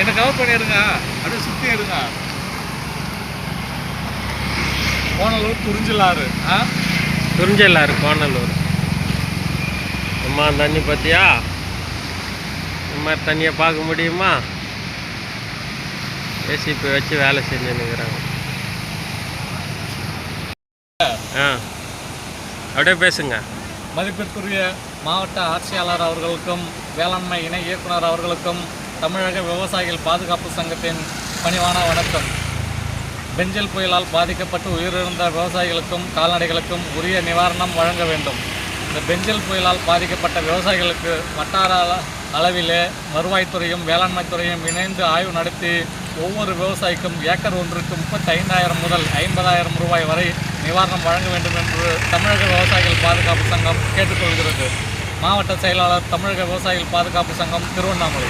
என்ன கவர் பண்ணி எடுங்க, அப்படியே சுற்றி எடுங்க. கோணலூர் குறிஞ்சிலாறு. குறிஞ்சிலாறு கோணலூர். அம்மா தண்ணி பார்த்தியா? இந்த மாதிரி தண்ணியை பார்க்க முடியுமா? ஏசிபி வச்சு வேலை செஞ்சுன்னுக்குறாங்க. அப்படியே பேசுங்க. மதிப்பிற்குரிய மாவட்ட ஆட்சியாளர் அவர்களுக்கும் வேளாண்மை இணை இயக்குனர் அவர்களுக்கும் தமிழக விவசாயிகள் பாதுகாப்பு சங்கத்தின் பணிவான வணக்கம். பெஞ்சல் புயலால் பாதிக்கப்பட்டு உயிரிழந்த விவசாயிகளுக்கும் கால்நடைகளுக்கும் உரிய நிவாரணம் வழங்க வேண்டும். இந்த பெஞ்சல் புயலால் பாதிக்கப்பட்ட விவசாயிகளுக்கு வட்டார அளவிலே வருவாய்த்துறையும் வேளாண்மை துறையும் இணைந்து ஆய்வு நடத்தி ஒவ்வொரு விவசாயிக்கும் ஏக்கர் ஒன்றுக்கு 35,000 முதல் 50,000 ரூபாய் வரை நிவாரணம் வழங்க வேண்டும் என்று தமிழக விவசாயிகள் பாதுகாப்பு சங்கம் கேட்டுக்கொள்கிறது. மாவட்ட செயலாளர், தமிழக விவசாயிகள் பாதுகாப்பு சங்கம், திருவண்ணாமலை.